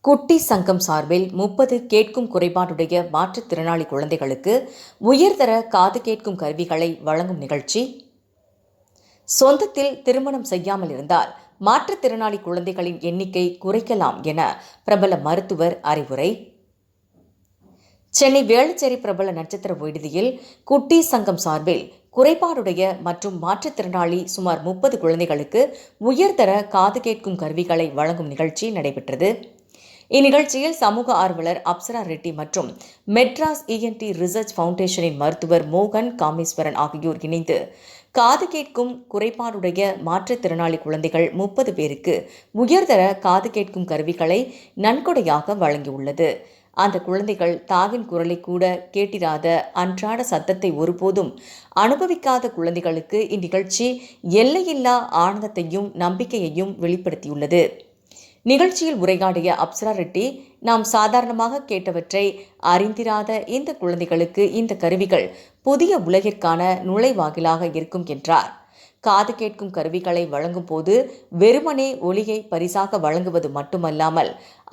குட்டி சங்கம் சார்பில் 30 கேட்கும் குறைபாடுடைய மாற்றுத்திறனாளி குழந்தைகளுக்கு உயர்தர காது கேட்கும் கருவிகளை வழங்கும் நிகழ்ச்சி. சொந்தத்தில் திருமணம் செய்யாமல் இருந்தால் மாற்றுத்திறனாளி குழந்தைகளின் எண்ணிக்கை குறைக்கலாம் என பிரபல மருத்துவர் அறிவுரை. சென்னை வேளச்சேரி பிரபல நட்சத்திர விடுதியில் குட்டி சங்கம் சார்பில் குறைபாடுடைய மற்றும் மாற்றுத்திறனாளி சுமார் 30 குழந்தைகளுக்கு உயர்தர காது கேட்கும் கருவிகளை வழங்கும் நிகழ்ச்சி நடைபெற்றது. இந்நிகழ்ச்சியில் சமூக ஆர்வலர் அப்சரா ரெட்டி மற்றும் மெட்ராஸ் இஎன்டி ரிசர்ச் ஃபவுண்டேஷனின் மருத்துவர் மோகன் காமேஸ்வரன் ஆகியோர் இணைந்து காது கேட்கும் குறைபாடுடைய மாற்றுத்திறனாளி குழந்தைகள் 30 பேருக்கு உயர்தர காது கேட்கும் கருவிகளை நன்கொடையாக வழங்கியுள்ளது. அந்த குழந்தைகள் தாயின் குரலை கூட கேட்டிராத அன்றாட சத்தத்தை ஒருபோதும் அனுபவிக்காத குழந்தைகளுக்கு இந்நிகழ்ச்சி எல்லையில்லா ஆனந்தத்தையும் நம்பிக்கையையும் வெளிப்படுத்தியுள்ளது. நிகழ்ச்சியில் உரையாடிய அப்சரா ரெட்டி, நாம் சாதாரணமாக கேட்டவற்றை அறிந்திராத இந்த குழந்தைகளுக்கு இந்த கருவிகள் புதிய உலகிற்கான நுழைவாயிலாக இருக்கும் என்றார். காது கேட்கும் கருவிகளை வழங்கும் போது வெறுமனே ஒலியை பரிசாக வழங்குவது மட்டுமல்லாமல்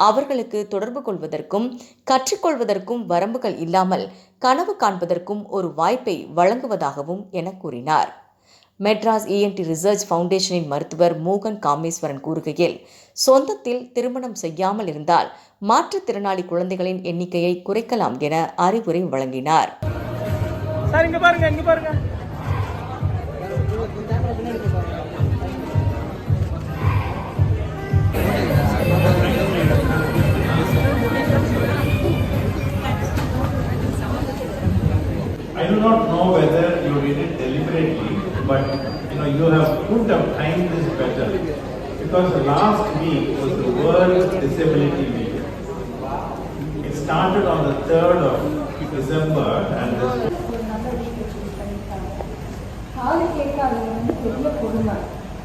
அவர்களுக்கு தொடர்பு கொள்வதற்கும் கற்றுக்கொள்வதற்கும் வரம்புகள் இல்லாமல் கனவு காண்பதற்கும் ஒரு வாய்ப்பை வழங்குவதாகவும் என கூறினார். மெட்ராஸ் இஎன்டி ரிசர்ச் ஃபவுண்டேஷனின் மருத்துவர் மோகன் காமேஸ்வரன் கூறுகையில், சொந்தத்தில் திருமணம் செய்யாமல் இருந்தால் மாற்றுத்திறனாளி குழந்தைகளின் எண்ணிக்கையை குறைக்கலாம் என அறிவுரை வழங்கினார். I do not know whether you did it deliberately, but you have put up time this better because last week was the World Disability Week. It started on the 3rd of December and this காது கேட்காதது பெரிய கொடுமை.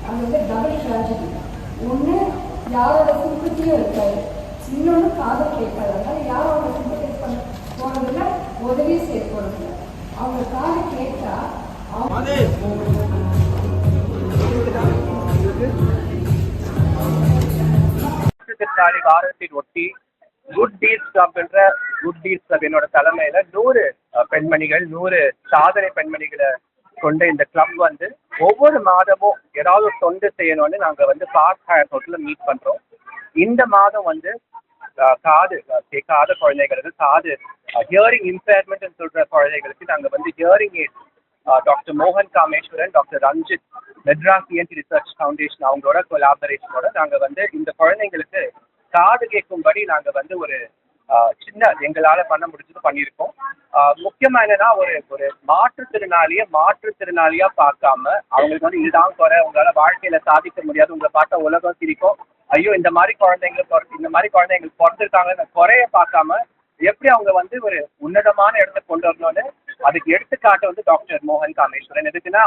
அது double tragedy. ஒன்று யாரோட சிம்பத்தியும் இருக்காது, இன்னொன்று காதை கேட்காது. அதனால யாரோட சிம்பத்தி பண்ண போனதில்ல, உதவி செய்ய போனதில்லை. அவங்க காது கேட்டா மாற்றுத்திறனாளி வாரத்தின் ஒட்டி குட் டீட்ஸ் கிளப் என்ற குட் டீட்ஸ் கிளப் என்னோட தலைமையில 100 பெண்மணிகள் 100 சாதனை பெண்மணிகளை கொண்ட இந்த கிளப் ஒவ்வொரு மாதமும் ஏதாவது தொண்டு செய்யணும்னு நாங்க பார்க் ஹயர் ஹோட்டல்ல மீட் பண்றோம். இந்த மாதம் காது கேட்காத குழந்தைகளுக்கு, காது ஹியரிங் இம்பேர்மெண்ட் சொல்ற குழந்தைகளுக்கு நாங்க ஹியரிங் எய்ட் டாக்டர் மோகன் Kameswaran, doctor Ranjith, Madras ENT research foundation அவங்களோட கொலாபரேஷனோட நாங்க இந்த குழந்தைங்களுக்கு காது கேட்கும்படி நாங்க ஒரு சின்ன எங்களால பண்ண முடிஞ்சது பண்ணியிருக்கோம். முக்கியமா என்னன்னா ஒரு மாற்றுத்திறனாளியா பார்க்காம அவங்களுக்கு இதுதான் குறை, உங்களால வாழ்க்கையில சாதிக்க முடியாது, உங்களை பார்த்தா உலகம் சிரிக்கும், ஐயோ இந்த மாதிரி குழந்தைங்களுக்கு பிறந்திருக்காங்க குறைய பார்க்காம எப்படி அவங்க ஒரு உன்னதமான இடத்துக்கு கொண்டு வரணும்னு அதுக்கு எடுத்துக்காட்டு டாக்டர் மோகன் காமேஸ்வரன். எதுக்குன்னா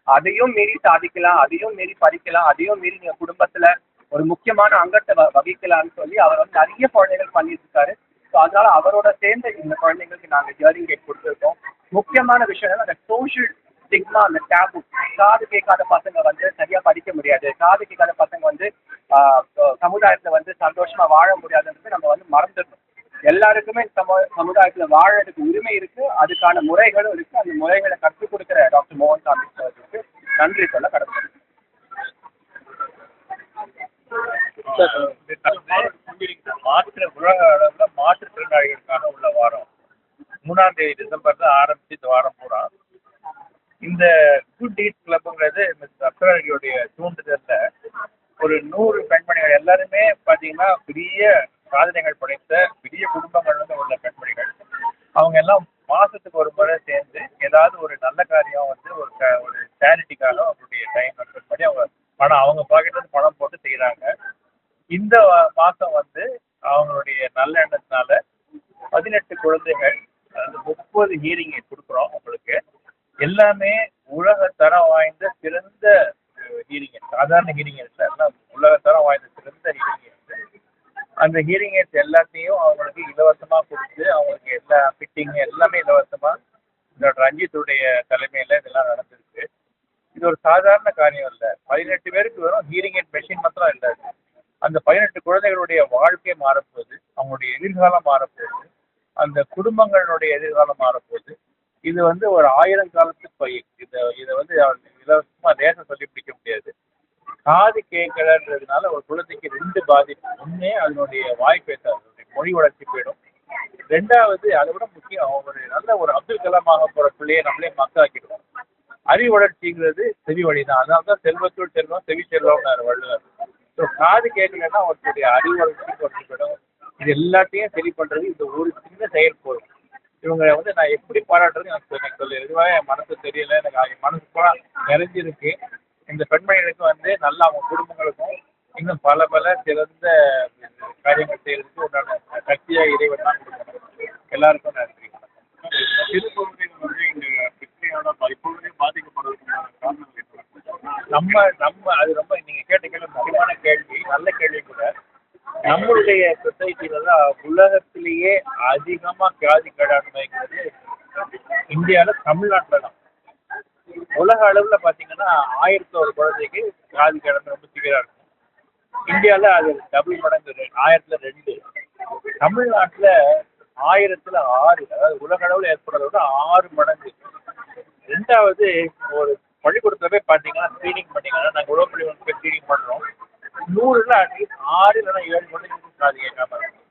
அதையும் மீறி சாதிக்கலாம், அதையும் மீறி படிக்கலாம், அதையும் மீறி நீங்க குடும்பத்துல ஒரு முக்கியமான அங்கத்தை வகிக்கலாம்னு சொல்லி அவர் நிறைய குழந்தைகள் பண்ணிட்டு இருக்காரு. ஸோ அதனால அவரோட சேர்ந்த இந்த குழந்தைங்களுக்கு நாங்கள் ஹியரிங் எய்ட் கொடுத்துருக்கோம். முக்கியமான விஷயம் அந்த சோஷியல் ஸ்டிக்மா, அந்த டேபு, காது கேட்காத பசங்க சரியா படிக்க முடியாது, காது கேட்காத பசங்க சமுதாயத்துல சந்தோஷமா வாழ முடியாதுன்றது நம்ம மறந்துடணும். எல்லாருக்குமே சமுதாயத்துல வாழறதுக்கு உரிமை இருக்கு, அதுக்கான முறைகளும் இருக்கு. அந்த முறைகளை கற்றுக் கொடுக்கிற டாக்டர் மோகன் காமேஸ்வரருக்கு நன்றி சொல்ல கடமைப்பட்டிருக்கேன். உலக அளவுல மாற்றுத்திறனாளிகளுக்கான உள்ள வாரம் 3ஆம் தேதி டிசம்பர்ல ஆரம்பிச்சு இந்த வாரம் பூரா இந்த குட் டீட்ஸ் கிளப்ங்கிறது மிஸ் அப்சராவுடைய தூண்டுதல்ல ஒரு 100 பெண்மணிகள் எல்லாருமே பாத்தீங்கன்னா பெரிய சாதனைகள் படைத்த பெரிய குடும்பங்கள் உள்ள பெண்மணிகள். அவங்க எல்லாம் மாசத்துக்கு ஒரு முறை சேர்ந்து ஏதாவது ஒரு நல்ல காரியம் ஒரு சேரிட்டிக்காக அவங்களுடைய டைம் ஸ்பெண்ட் பண்ணி அவங்க பாக்கெட்ல பணம் போட்டு செய்யறாங்க. இந்த மாசம் அவங்களுடைய நல்ல எண்ணத்தினால 18 குழந்தைகள் 30 ஹியரிங் எய்ட் கொடுக்குறோம். உங்களுக்கு எல்லாமே உலக தரம் வாய்ந்த சிறந்த ஹியரிங் எய்ட், சாதாரண ஹியரிங் எய்ட் எல்லாம் உலக தரம் வாய்ந்த சிறந்த ஹியரிங் எய்ட். அந்த ஹியரிங் எய்ட்ஸ் எல்லாத்தையும் அவங்களுக்கு இலவசமா கொடுத்து அவங்களுக்கு எல்லா ஃபிட்டிங் எல்லாமே இலவசமா ரஞ்சித்துடைய தலைமையில இதெல்லாம் நடந்திருக்கு. இது ஒரு சாதாரண காரியம் இல்லை. 18 பேருக்கு வெறும் ஹியரிங் எய்ட் மெஷின் மாத்திரம் இல்லை, அந்த 18 குழந்தைகளுடைய வாழ்க்கை மாறப்போகுது, அவங்களுடைய எதிர்காலம் மாறப்போகுது, அந்த குடும்பங்களுடைய எதிர்காலம் மாறப்போகுது. இது வந்து ஒரு 1000 காலத்து பயிர். இதை வந்து இலவசமா லேசா சொல்லி பிடிக்க முடியாது. காது கேட்கலன்றதுனால ஒரு குழந்தைக்கு 2 பாதிப்பு. ஒண்ணு அதனுடைய வாய் பேசாது, மொழி வளர்ச்சி போயிடும். 2வது அதை விட முக்கியம், ஒரு நல்ல ஒரு அப்துல் கலாம் ஆக போற பிள்ளையை நம்மளே மக்காக்கிடுவோம். அறிவு வளர்ச்சிங்கிறது செவி வழிதான். அதனால்தான் செல்வத்துள் செல்வம் செவி செல்வம்னாரு வள்ளுவர். ஸோ காது கேட்கலன்னா ஒருத்தருடைய அறிவு வளர்ச்சி குறைஞ்சு போயிடும். இது எல்லாத்தையும் சரி பண்றது இந்த ஒரு சின்ன செயல் போதும். இவங்க வந்து நான் எப்படி பாராட்டுறது எனக்கு சொல்லு. இதுவாக என் மனசு தெரியல, எனக்கு மனசு கூட நிறைஞ்சிருக்கு. இந்த பெண்மணிகளுக்கு வந்து நல்லா அவங்க குடும்பங்களுக்கும் இன்னும் பல பல சிறந்த காரியங்கள் செய்யறதுக்கு உண்டான சக்தியா இறைவன் தான் கொடுக்கணும். எல்லாருக்கும் நன்றி. சிறுகுழந்தைகள் வந்து இந்த பிரச்சனையால இப்பொழுதே பாதிக்கப்படுவதற்கான காரணங்கள் நம்ம அது ரொம்ப நீங்க கேட்ட கேள்வி முக்கியமான கேள்வி, நல்ல கேள்வி கூட. நம்மளுடைய சொசைட்டில தான் உலகத்திலேயே அதிகமா வியாதி கேடாண்மைங்கிறது இந்தியாவில தமிழ்நாட்டில் தான். உலக அளவுல பாத்தீங்கன்னா 1001 குழந்தைக்கு வியாதி கேடாண்மை ரொம்ப சிவியரா இருக்கும். இந்தியாவில் அது டபுள் மடங்கு, 1000ல் 2. தமிழ்நாட்டில் 1000ல் 6, அதாவது உலக அளவில் ஏற்படுறத விட 6 மடங்கு. 2வது ஒரு பள்ளிக்கூடத்துல போய் பார்த்தீங்கன்னா ஸ்க்ரீனிங் பண்ணிங்கன்னா, நாங்கள் உழவு பள்ளி போய் ஸ்க்ரீனிங் பண்ணுறோம். 100ல் அட்லீஸ்ட் 6 இல்லைன்னா 7 குழந்தைங்களுக்கு காது கேட்காம இருக்கும்.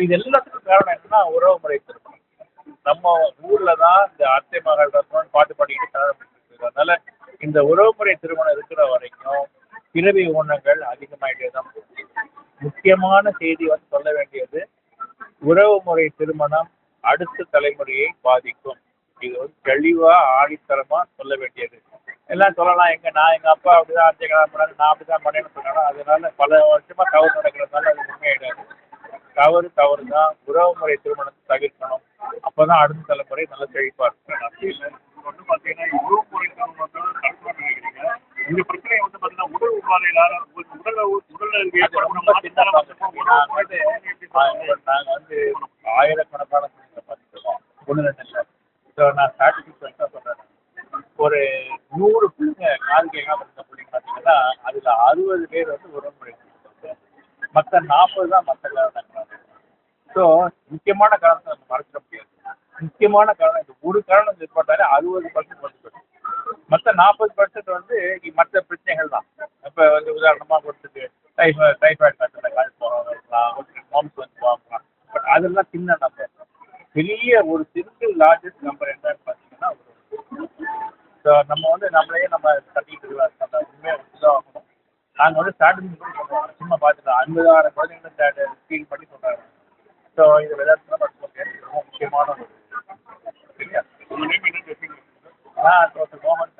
இது எல்லாத்துக்கும் காரணம் என்னன்னா உறவு முறை திருமணம். நம்ம ஊர்ல தான் இந்த அத்தை மகள் ரத்னம் பாட்டு பாடிக்கிட்டு கல்யாணம் பண்ணிட்டு இருக்கு. அதனால இந்த உறவுமுறை திருமணம் இருக்கிற வரைக்கும் பிறவி ஊனங்கள் அதிகமாயிட்டே தான் போகுது. முக்கியமான செய்தி வந்து சொல்ல வேண்டியது, உறவு முறை திருமணம் அடுத்த தலைமுறையை பாதிக்கும். இது வந்து தெளிவா ஆணித்தரமா சொல்ல வேண்டியது. எல்லாம் சொல்லலாம், எங்க அப்பா அப்படிதான் அத்தை கல்யாணம் பண்ணாரு, நான் அப்படிதான் பண்ணேன்னு சொன்னாலும் அதனால பல வருஷமா தவறு நடக்கிறதுனால அது உண்மையாயிடாது. தவறு தான். உறவு முறை திருமணத்தை தவிர்க்கணும். அப்பதான் அடுத்த தலைமுறை நல்ல செழிப்பா இருக்கும். வந்து பார்த்தீங்கன்னா உறவு முறை திருமணத்தோட தடுப்பு நினைக்கிறீங்க. இந்த பிரச்சனையை வந்து பார்த்தீங்கன்னா உடல் உபாதைகளால நாங்கள் வந்து ஆயிரக்கணக்கான குழந்தைகளை பார்த்துருக்கோம். 1-2 இல்லை. ஸோ நான் ஸ்டாட்டிஸ்டிக்ஸ் சொல்றேன். ஒரு 100 பிள்ளைங்க காது கேட்காம இருந்த பிள்ளைங்க பார்த்தீங்கன்னா அதுல 60 பேர் வந்து உறவு முறை மற்ற 40 தான் மற்ற காரணங்கள். ஸோ முக்கியமான காரணத்தை நம்ம மறைச்சிட முடியாது. முக்கியமான காரணம் இந்த ஒரு காரணம் ஏற்பட்டாலே 60% வந்து போயிடும். மற்ற 40% வந்து மற்ற பிரச்சனைகள் தான். இப்போ வந்து உதாரணமாக ஒருத்தருக்கு டைஃபாய்டு காய்ச்சல் போகலாம், மாம்ஸ் வந்து போகலாம். பட் அதெல்லாம் சின்ன நம்பர். பெரிய ஒரு சிங்கிள் லார்ஜஸ்ட் நம்பர் என்னன்னு பார்த்தீங்கன்னா ஸோ நம்ம வந்து நம்மளையே நம்ம தட்டிக்கிட்டு இருக்கலாம். அந்த உண்மையை தான் ஆகணும். நாங்கள் வந்து ஸ்டாட்டிஸ்டிக் கூட சொல்லுவோம், சும்மா பார்த்துட்டோம் 50,000 குழந்தைங்களை ஸ்க்ரீன் பண்ணி சொல்கிறாங்க. ஸோ இது விளையாட்டு ரொம்ப முக்கியமான ஒரு சரியா. உங்க நேம் என்ன? நான் மோகன்.